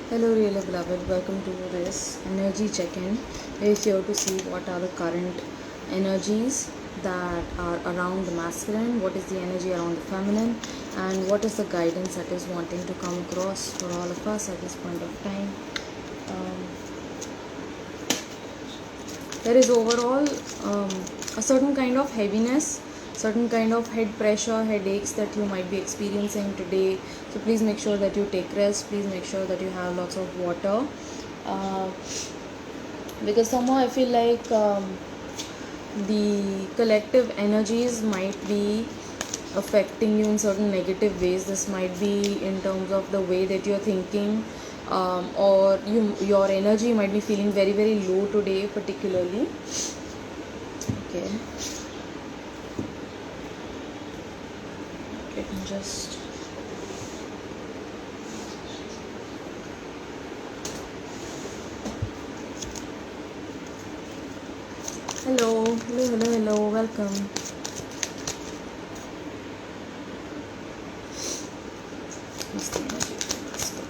Hello, really beloved. Welcome to this energy check-in. We're here to see what are the current energies that are around the masculine, what is the energy around the feminine, and what is the guidance that is wanting to come across for all of us at this point of time. Um, there is overall a certain kind of heaviness, certain kind of head pressure, headaches that you might be experiencing today. So please make sure that you take rest. Please make sure that you have lots of water, uh, because somehow I feel like the collective energies might be affecting you in certain negative ways. This might be in terms of the way that you're thinking, or your energy might be feeling very low today particularly. Okay, let me just hello, welcome. What's the energy of the masculine?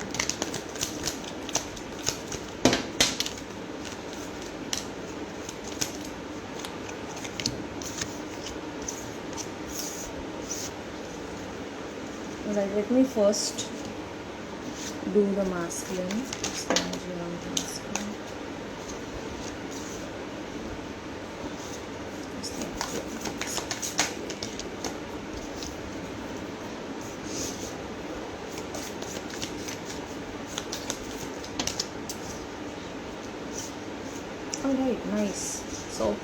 Alright, let me first do the masculine. What's the energy around the masculine? What's the energy around the masculine? Alright, nice. So,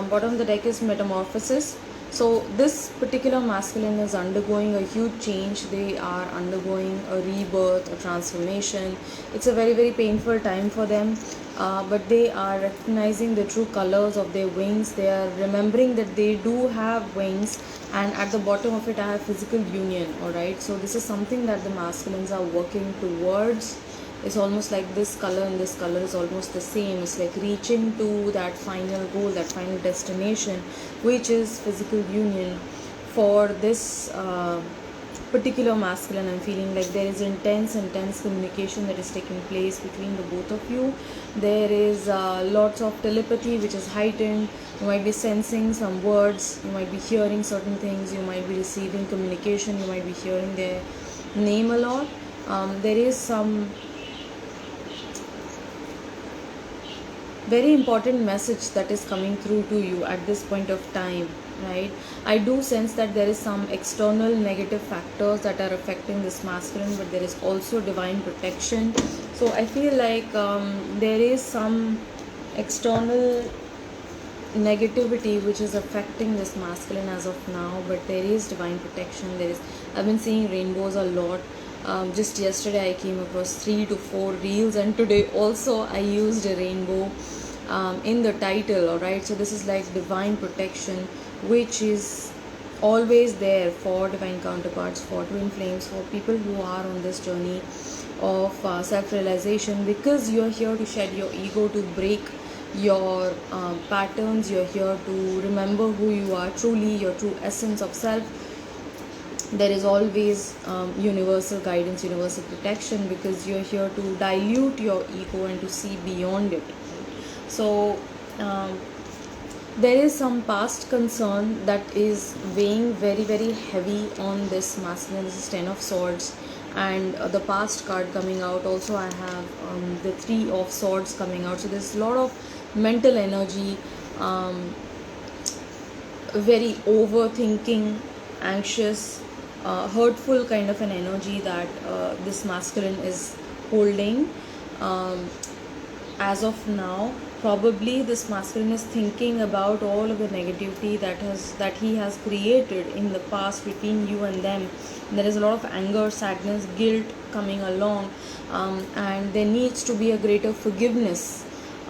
bottom of the deck is Metamorphosis. So, this particular masculine is undergoing a huge change. They are undergoing a rebirth, a transformation. It's a very painful time for them, but they are recognizing the true colors of their wings. They are remembering that they do have wings, and at the bottom of it, I have physical union. Alright, so this is something that the masculines are working towards. It's almost like this color and this color is almost the same. It's like reaching to that final goal, that final destination, which is physical union. For this particular masculine, I'm feeling like there is intense communication that is taking place between the both of you. There is lots of telepathy which is heightened. You might be sensing some words, you might be hearing certain things, you might be receiving communication, you might be hearing their name a lot. There is some very important message that is coming through to you at this point of time, right? I do sense that there is some external negative factors that are affecting this masculine, but there is also divine protection. So I feel like there is some external negativity which is affecting this masculine as of now, but there is divine protection. I've been seeing rainbows a lot. Just yesterday I came across 3 to 4 reels, and today also I used a rainbow in the title. Alright, so this is like divine protection, which is always there for divine counterparts, for twin flames, for people who are on this journey of self-realization, because you're here to shed your ego, to break your patterns. You're here to remember who you are truly, your true essence of self. There is always universal guidance, universal protection, because you're here to dilute your ego and to see beyond it. So there is some past concern that is weighing very heavy on this masculine. This is 10 of swords, and the past card coming out. Also I have the 3 of swords coming out. So there's a lot of mental energy, very overthinking, anxious, hurtful kind of an energy that this masculine is holding. As of now, probably this masculine is thinking about all of the negativity that he has created in the past between you and them. There is a lot of anger, sadness, guilt coming along, and there needs to be a greater forgiveness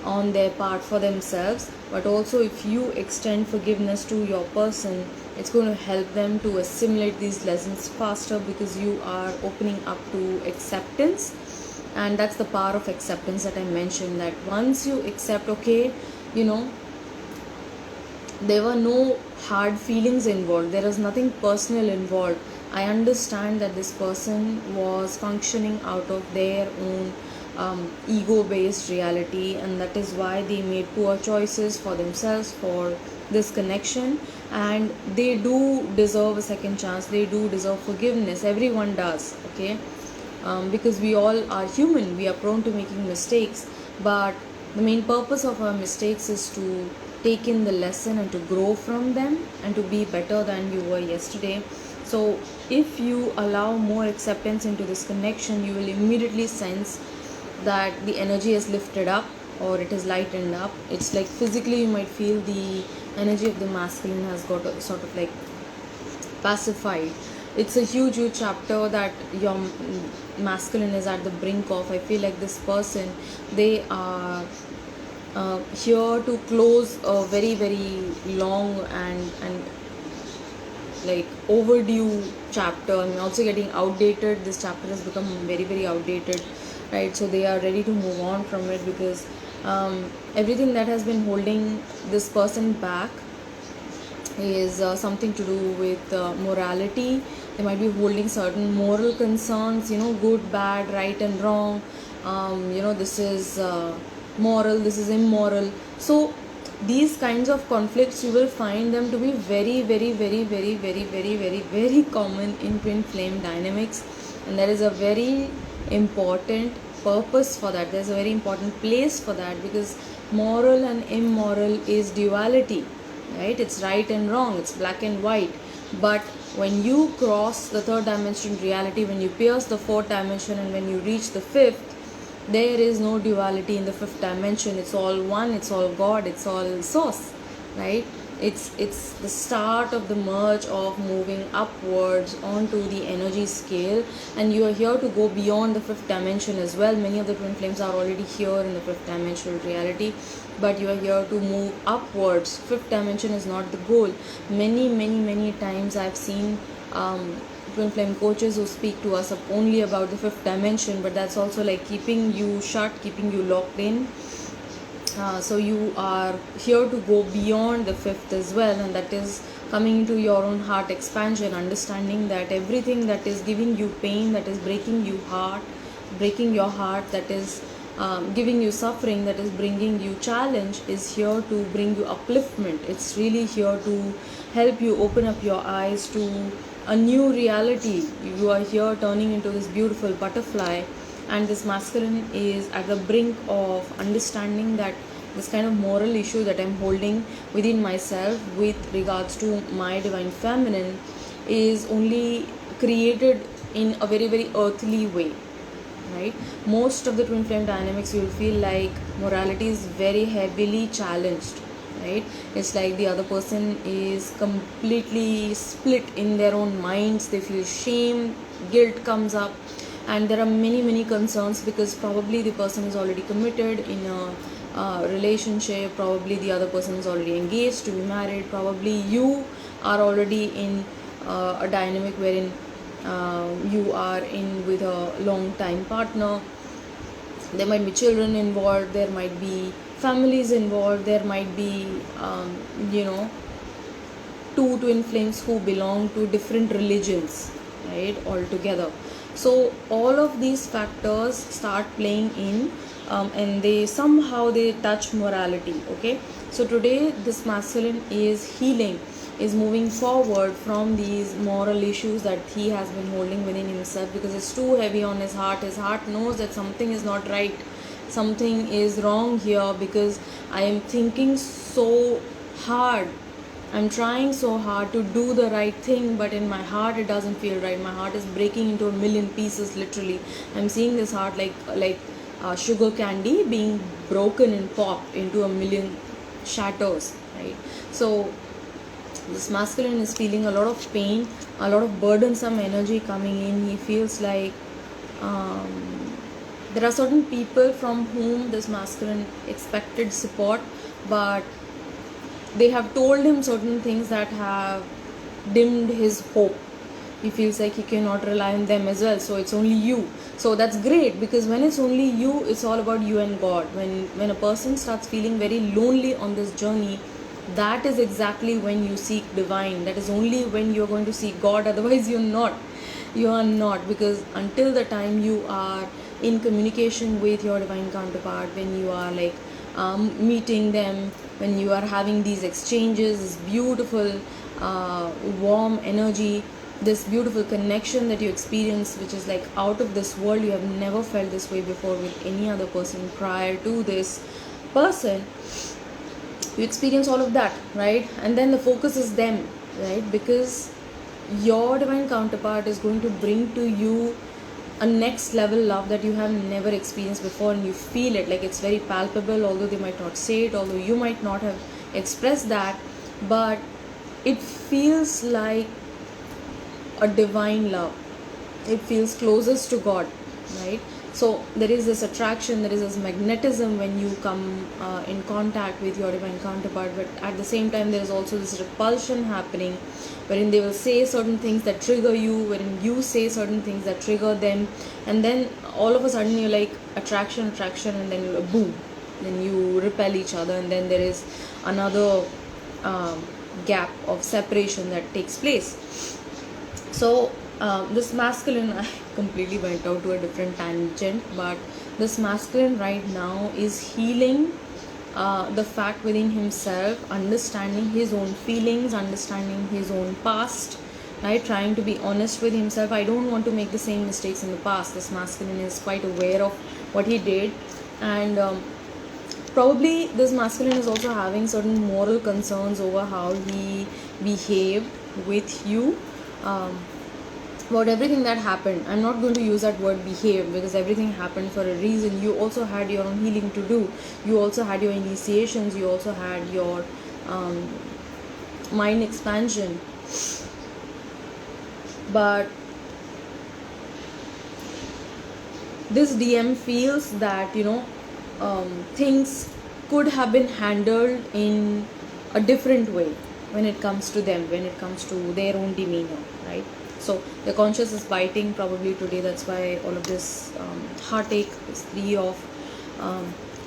on their part for themselves. But also, if you extend forgiveness to your person, it's going to help them to assimilate these lessons faster, because you are opening up to acceptance. And that's the power of acceptance that I mentioned, that once you accept, okay, there were no hard feelings involved, there was nothing personal involved. I understand that this person was functioning out of their own ego based reality, and that is why they made poor choices for themselves for this connection. And they do deserve a second chance, they do deserve forgiveness. Everyone does, okay? Because we all are human, we are prone to making mistakes, but the main purpose of our mistakes is to take in the lesson and to grow from them and to be better than you were yesterday. So if you allow more acceptance into this connection, you will immediately sense that the energy is lifted up or it is lightened up. It's like physically you might feel the energy of the masculine has got sort of like pacified. It's a huge chapter that your masculine is at the brink of. I feel like this person, they are here to close a very very long and like overdue chapter. I mean, also getting outdated. This chapter has become very very outdated, right? So they are ready to move on from it, because everything that has been holding this person back is something to do with morality. They might be holding certain moral concerns, good, bad, right and wrong. This is moral, this is immoral. So these kinds of conflicts, you will find them to be very very very very very very very very common in twin flame dynamics. And there is a very important purpose for that, there's a very important place for that, because moral and immoral is duality, right? It's right and wrong, it's black and white. But when you cross the third dimension reality, when you pierce the fourth dimension, and when you reach the fifth, there is no duality in the fifth dimension. It's all one, it's all God, it's all source, right? It's the start of the merge of moving upwards onto the energy scale. And you are here to go beyond the fifth dimension as well. Many of the twin flames are already here in the fifth dimensional reality, but you are here to move upwards. Fifth dimension is not the goal. Many times I've seen twin flame coaches who speak to us only about the fifth dimension, but that's also like keeping you shut, keeping you locked in. So you are here to go beyond the fifth as well, and that is coming into your own heart expansion, understanding that everything that is giving you pain, that is breaking your heart, that is giving you suffering, that is bringing you challenge, is here to bring you upliftment. It's really here to help you open up your eyes to a new reality. You are here turning into this beautiful butterfly, and this masculine is at the brink of understanding that this kind of moral issue that I'm holding within myself with regards to my divine feminine is only created in a very very earthly way, right? Most of the twin flame dynamics, you will feel like morality is very heavily challenged, right? It's like the other person is completely split in their own minds. They feel shame, guilt comes up, and there are many concerns, because probably the person is already committed in a relationship, probably the other person is already engaged to be married, probably you are already in a dynamic wherein you are in with a long time partner. There might be children involved, there might be families involved, there might be two twin flames who belong to different religions, right, altogether. So all of these factors start playing in, and they touch morality, okay? So today this masculine is healing, is moving forward from these moral issues that he has been holding within himself, because it's too heavy on his heart. His heart knows that something is not right, something is wrong here, because I am thinking so hard, I'm trying so hard to do the right thing, but in my heart it doesn't feel right. My heart is breaking into a million pieces, literally. I'm seeing this heart like sugar candy being broken and popped into a million shatters, right? So this masculine is feeling a lot of pain, a lot of burdensome energy coming in. He feels like there are certain people from whom this masculine expected support, but they have told him certain things that have dimmed his hope. He feels like he cannot rely on them as well, so it's only you. So that's great, because when it's only you, it's all about you and God. When a person starts feeling very lonely on this journey, that is exactly when you seek divine. That is only when you're going to seek God, otherwise you're not. You are not, because until the time you are in communication with your divine counterpart, when you are like meeting them, when you are having these exchanges, this beautiful warm energy, this beautiful connection that you experience, which is like out of this world. You have never felt this way before with any other person prior to this person. You experience all of that, right? And then the focus is them, right? Because your divine counterpart is going to bring to you a next level love that you have never experienced before, and you feel it, like it's very palpable, although they might not say it, although you might not have expressed that, but it feels like a divine love. It feels closest to God, right? So there is this attraction, there is this magnetism when you come in contact with your divine counterpart, but at the same time there is also this repulsion happening, wherein they will say certain things that trigger you, wherein you say certain things that trigger them, and then all of a sudden you're like attraction, and then boom, then you repel each other, and then there is another gap of separation that takes place. So this masculine, I completely went out to a different tangent, but this masculine right now is healing the fact within himself, understanding his own feelings, understanding his own past, right? Trying to be honest with himself. I don't want to make the same mistakes in the past. This masculine is quite aware of what he did, and probably this masculine is also having certain moral concerns over how he behaved with you. About everything that happened. I'm not going to use that word behave, because everything happened for a reason. You also had your own healing to do. You also had your initiations. You also had your mind expansion. But this DM feels that, things could have been handled in a different way when it comes to them, when it comes to their own demeanor, right? So the conscious is biting probably today. That's why all of this heartache, this 3 of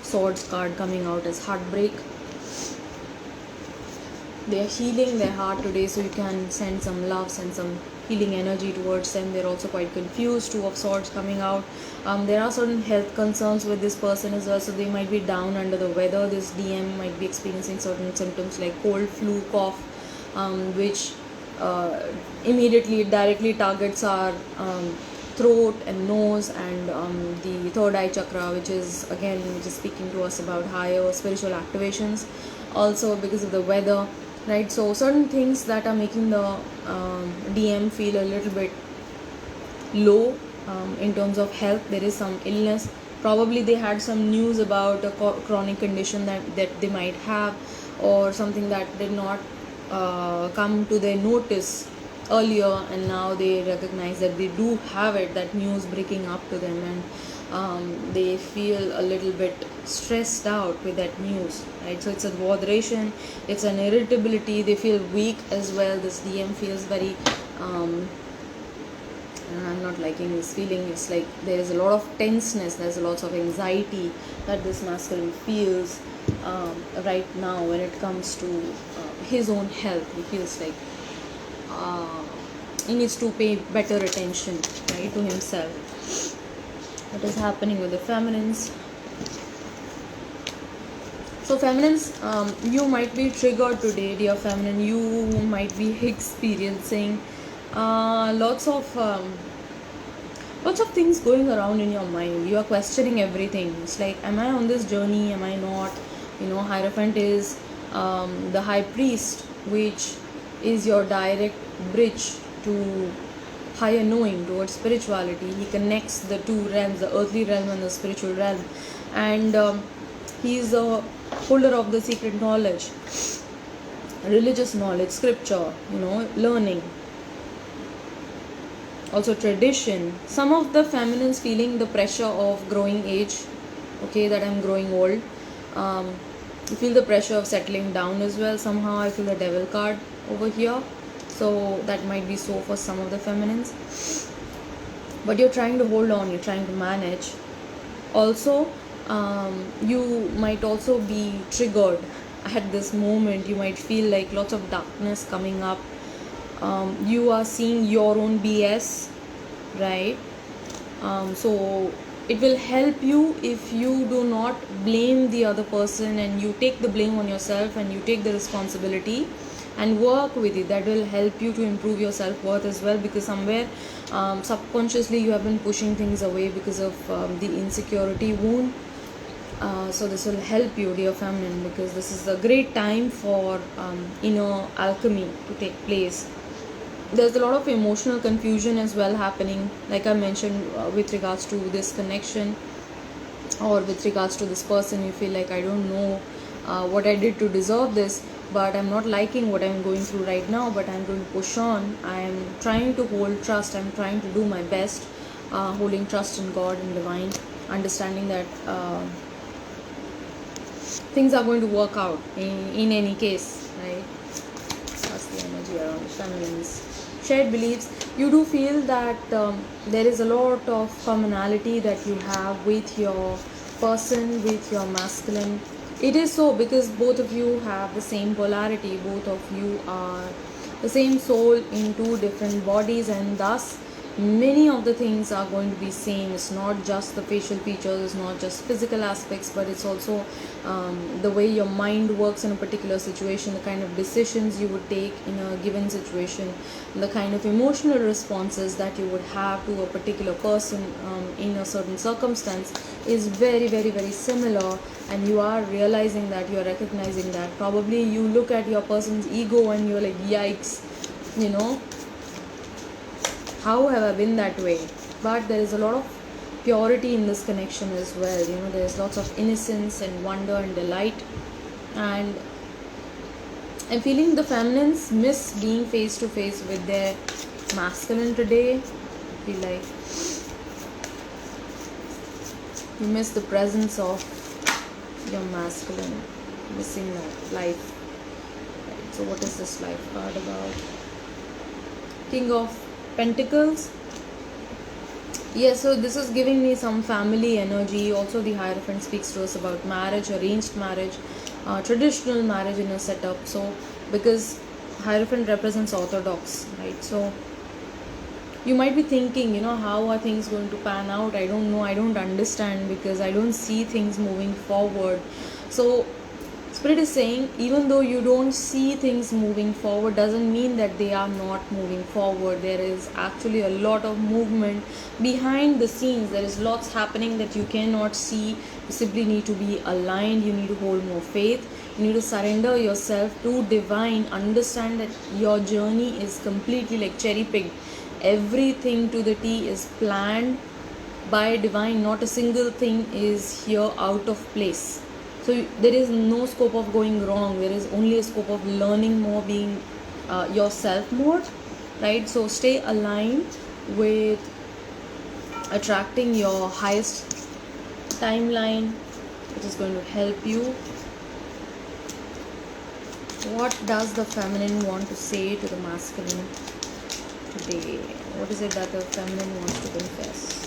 swords card coming out as heartbreak. They are healing their heart today, so you can send some love, send some healing energy towards them. They're also quite confused. 2 of swords coming out. There are certain health concerns with this person as well, so they might be down under the weather. This DM might be experiencing certain symptoms like cold, flu, cough, which immediately directly targets our throat and nose, and the third eye chakra, which is speaking to us about higher spiritual activations, also because of the weather, right? So certain things that are making the DM feel a little bit low in terms of health. There is some illness. Probably they had some news about a chronic condition that they might have, or something that did not come to their notice earlier, and now they recognize that they do have it, that news breaking up to them, and they feel a little bit stressed out with that news, right? So it's a botheration, it's an irritability. They feel weak as well. This DM feels very I'm not liking this feeling. It's like there's a lot of tenseness, there's a lot of anxiety that this masculine feels right now when it comes to his own health. He feels like he needs to pay better attention, right, to himself. What is happening with the feminines? So feminines, you might be triggered today, dear feminine. You might be experiencing lots of things going around in your mind. You are questioning everything. It's like, am I on this journey? Am I not? Hierophant is the high priest, which is your direct bridge to higher knowing, towards spirituality. He connects the two realms, the earthly realm and the spiritual realm, and he is a holder of the secret knowledge, religious knowledge, scripture, learning, also tradition. Some of the feminines feeling the pressure of growing age, okay, that I'm growing old. You feel the pressure of settling down as well. Somehow I feel the devil card over here, so that might be so for some of the feminines, but you're trying to hold on, you're trying to manage. Also, you might also be triggered at this moment. You might feel like lots of darkness coming up. You are seeing your own BS right? So it will help you if you do not blame the other person and you take the blame on yourself and you take the responsibility and work with it. That will help you to improve your self-worth as well, because somewhere subconsciously you have been pushing things away because of the insecurity wound. So this will help you, dear feminine, because this is a great time for inner alchemy to take place. There's a lot of emotional confusion as well happening, like I mentioned, with regards to this connection, or with regards to this person. You feel like, I don't know what I did to deserve this, but I'm not liking what I'm going through right now, but I'm going to push on. I'm trying to hold trust, I'm trying to do my best, holding trust in God and divine, understanding that things are going to work out in any case, right? That's the energy around the feminines. Shared beliefs. You do feel that there is a lot of commonality that you have with your person, with your masculine. It is so because both of you have the same polarity. Both of you are the same soul in two different bodies, and thus many of the things are going to be same. It's not just the facial features, it's not just physical aspects, but it's also the way your mind works in a particular situation, the kind of decisions you would take in a given situation, the kind of emotional responses that you would have to a particular person in a certain circumstance is very, very, very similar. And you are realizing that, you are recognizing that. Probably you look at your person's ego and you're like, yikes, you know, how have I been that way? But there is a lot of purity in this connection as well. You know, there's lots of innocence and wonder and delight. And I'm feeling the feminines miss being face to face with their masculine today. I feel like you miss the presence of your masculine, missing that life. Right. So what is this life card about? King of Pentacles. Yes, so this is giving me some family energy. Also the Hierophant speaks to us about marriage, arranged marriage, traditional marriage in a setup. So because Hierophant represents orthodox, right? So you might be thinking, you know, how are things going to pan out? I don't know, I don't understand, because I don't see things moving forward. So Spirit is saying, even though you don't see things moving forward, doesn't mean that they are not moving forward. There is actually a lot of movement behind the scenes. There is lots happening that you cannot see. You simply need to be aligned. You need to hold more faith. You need to surrender yourself to divine. Understand that your journey is completely like cherry picked. Everything to the T is planned by divine. Not a single thing is here out of place. So there is no scope of going wrong. There is only a scope of learning more, being yourself more, right? So stay aligned with attracting your highest timeline, which is going to help you. What does the feminine want to say to the masculine today? What is it that the feminine wants to confess?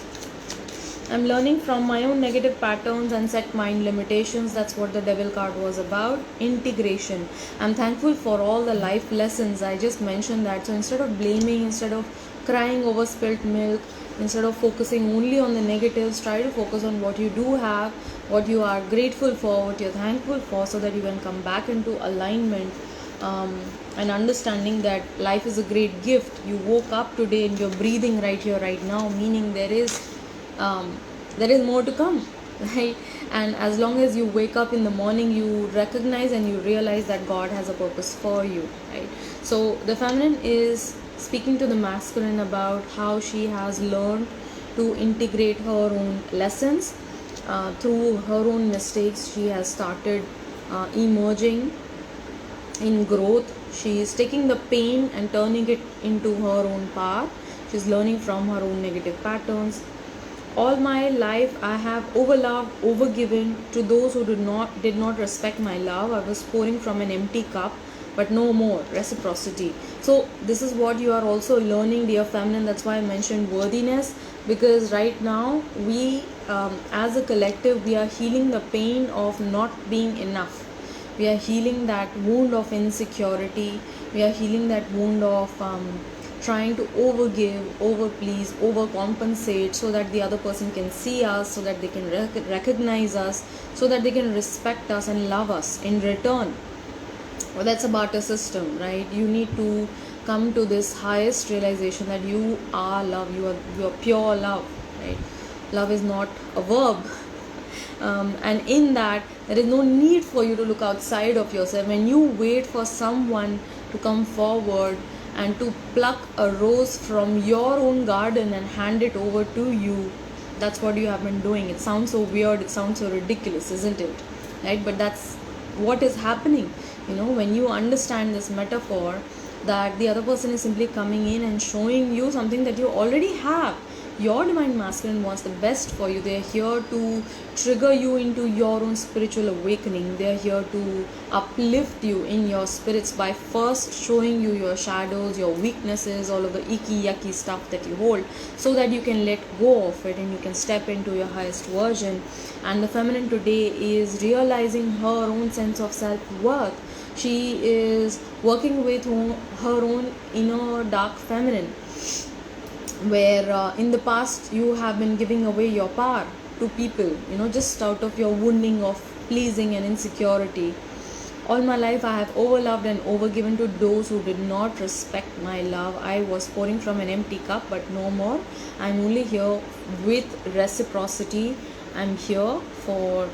I'm learning from my own negative patterns and set mind limitations. That's what the Devil card was about. Integration. I'm thankful for all the life lessons. I just mentioned that. So instead of blaming, instead of crying over spilt milk, instead of focusing only on the negatives, try to focus on what you do have, what you are grateful for, what you're thankful for, so that you can come back into alignment. And understanding that life is a great gift. You woke up today and you're breathing right here, right now, meaning there is more to come, right? And as long as you wake up in the morning, you recognize and you realize that God has a purpose for you, right? So the feminine is speaking to the masculine about how she has learned to integrate her own lessons through her own mistakes. She has started emerging in growth. She is taking the pain and turning it into her own power. She's learning from her own negative patterns. All my life I have overloved, overgiven to those who did not respect my love. I was pouring from an empty cup, but no more reciprocity. So this is what you are also learning, dear feminine. That's why I mentioned worthiness, because right now we as a collective, we are healing the pain of not being enough. We are healing that wound of insecurity. We are healing that wound of trying to overgive, overplease, overcompensate so that the other person can see us, so that they can recognize us, so that they can respect us and love us in return. Well, that's a barter system, right? You need to come to this highest realization that you are love, you are pure love, right? Love is not a verb. And in that, there is no need for you to look outside of yourself. When you wait for someone to come forward and to pluck a rose from your own garden and hand it over to you, that's what you have been doing. It sounds so weird, it sounds so ridiculous, isn't it? Right? But that's what is happening. When you understand this metaphor, that the other person is simply coming in and showing you something that you already have. Your divine masculine wants the best for you. They're here to trigger you into your own spiritual awakening. They're here to uplift you in your spirits by first showing you your shadows, your weaknesses, all of the icky yucky stuff that you hold, so that you can let go of it and you can step into your highest version. And the feminine today is realizing her own sense of self-worth. She is working with her own inner dark feminine, where in the past you have been giving away your power to people, just out of your wounding of pleasing and insecurity. All my life I have overloved and overgiven to those who did not respect my love. I was pouring from an empty cup, but no more. I'm only here with reciprocity. I'm here for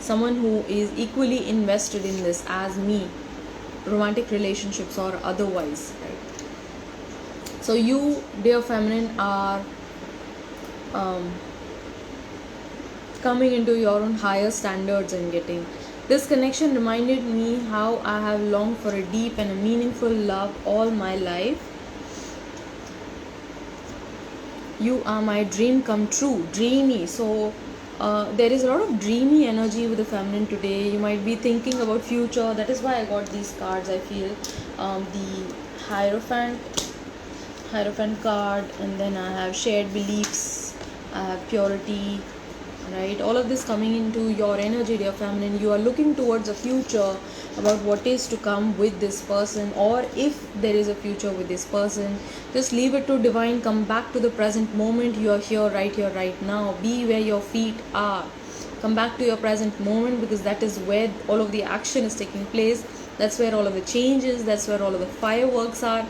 someone who is equally invested in this as me, romantic relationships or otherwise, right? So you, dear feminine, are coming into your own higher standards and getting. This connection reminded me how I have longed for a deep and a meaningful love all my life. You are my dream come true, dreamy. So there is a lot of dreamy energy with the feminine today. You might be thinking about future. That is why I got these cards. I feel the Hierophant card, and then I have shared beliefs, I have purity, right? All of this coming into your energy, dear feminine. You are looking towards a future about what is to come with this person, or if there is a future with this person. Just leave it to divine. Come back to the present moment. You are here right now. Be where your feet are. Come back to your present moment, because that is where all of the action is taking place. That's where all of the changes, that's where all of the fireworks are.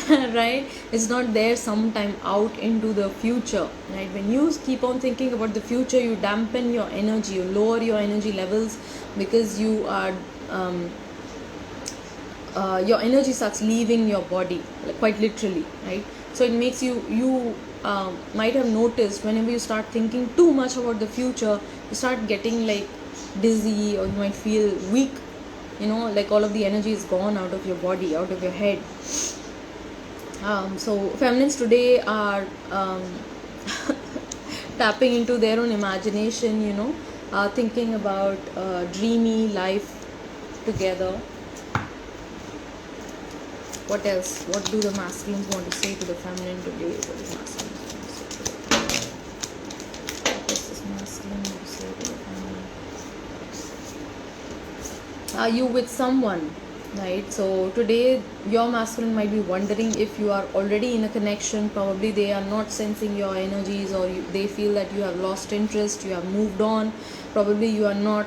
Right? It's not there sometime out into the future, right? When you keep on thinking about the future, you dampen your energy, you lower your energy levels, because you are your energy starts leaving your body, like quite literally, right? So it makes you might have noticed, whenever you start thinking too much about the future, you start getting like dizzy, or you might feel weak, like all of the energy is gone out of your body, out of your head. So feminines today are tapping into their own imagination, thinking about dreamy life together. What else? What do the masculines want to say to the feminine today? What does masculines want to say to the feminine? What does this masculine want to say to the feminine? Are you with someone? Right? So today your masculine might be wondering if you are already in a connection. Probably they are not sensing your energies, or they feel that you have lost interest, you have moved on. Probably you are not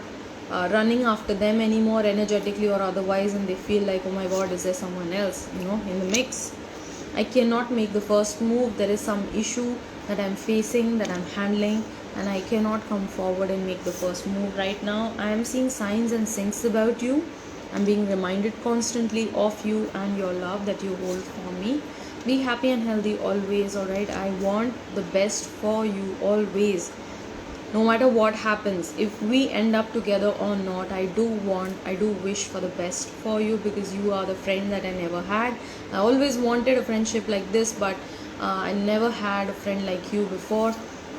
running after them anymore, energetically or otherwise, and they feel like, oh my god, is there someone else in the mix? I cannot make the first move. There is some issue that I'm facing, that I'm handling, and I cannot come forward and make the first move right now. I am seeing signs and syncs about you. I'm being reminded constantly of you and your love that you hold for me. Be happy and healthy always, alright? I want the best for you always. No matter what happens, if we end up together or not, I do wish for the best for you, because you are the friend that I never had. I always wanted a friendship like this, but I never had a friend like you before.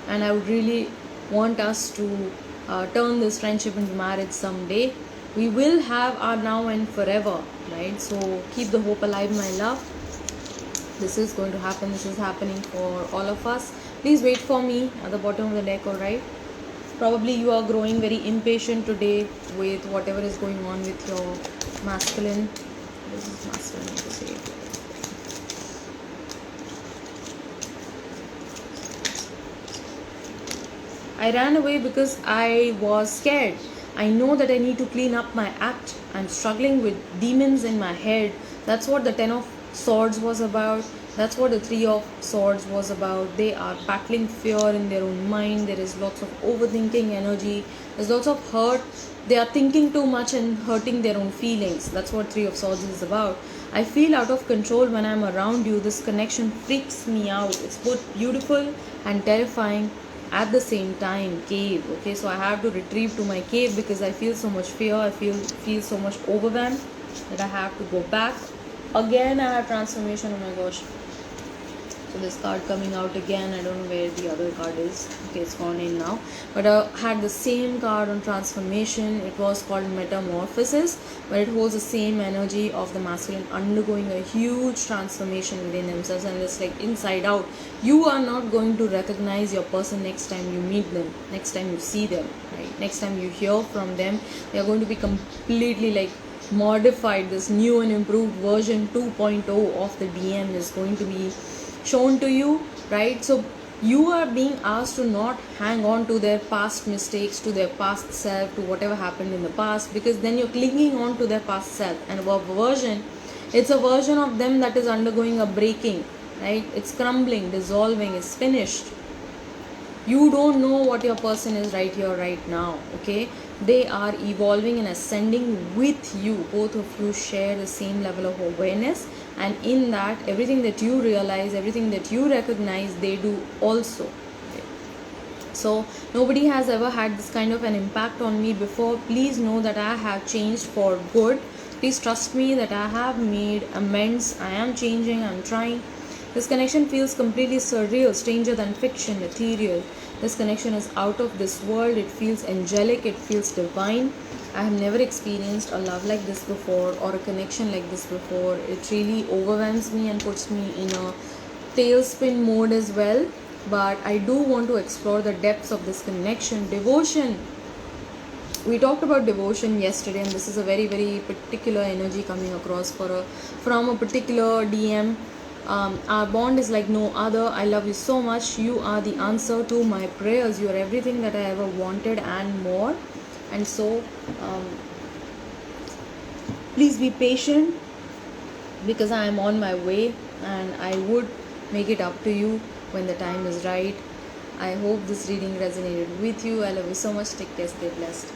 And I would really want us to turn this friendship into marriage someday. We will have our now and forever, right? So keep the hope alive, my love. This is going to happen. This is happening for all of us. Please wait for me at the bottom of the deck, alright? Probably you are growing very impatient today with whatever is going on with your masculine. This is masculine to say. I ran away because I was scared. I know that I need to clean up my act. I'm struggling with demons in my head. That's what the 10 of Swords was about. That's what the 3 of Swords was about. They are battling fear in their own mind. There is lots of overthinking energy. There's lots of hurt. They are thinking too much and hurting their own feelings. That's what 3 of Swords is about. I feel out of control when I'm around you. This connection freaks me out. It's both beautiful and terrifying at the same time. Cave. Okay, so I have to retrieve to my cave because I feel so much fear. I feel so much overwhelmed that I have to go back. Again, I have transformation. Oh my gosh. So this card coming out again. I don't know where the other card is. Okay, it's gone in now. But I had the same card on transformation. It was called Metamorphosis, but it holds the same energy of the masculine undergoing a huge transformation within themselves, and it's like inside out. You are not going to recognize your person next time you meet them, next time you see them, right? Next time you hear from them, they are going to be completely like modified. This new and improved version 2.0 of the DM is going to be shown to you, right? So you are being asked to not hang on to their past mistakes, to their past self, to whatever happened in the past, because then you're clinging on to their past self. And a version, it's a version of them that is undergoing a breaking, right? It's crumbling, dissolving, it's finished. You don't know what your person is right here, right now, okay? They are evolving and ascending with you. Both of you share the same level of awareness, and in that, everything that you realize, everything that you recognize, they do also. So nobody has ever had this kind of an impact on me before. Please know that I have changed for good. Please trust me that I have made amends. I am changing, I'm trying. This connection feels completely surreal, stranger than fiction, ethereal. This connection is out of this world. It feels angelic, it feels divine. I have never experienced a love like this before, or a connection like this before. It really overwhelms me and puts me in a tailspin mode as well. But I do want to explore the depths of this connection. Devotion. We talked about devotion yesterday, and this is a very, very particular energy coming across from a particular DM. Our bond is like no other. I love you so much. You are the answer to my prayers. You are everything that I ever wanted and more. And so please be patient, because I am on my way, and I would make it up to you when the time is right. I hope this reading resonated with you. I love you so much. Take care. Stay blessed.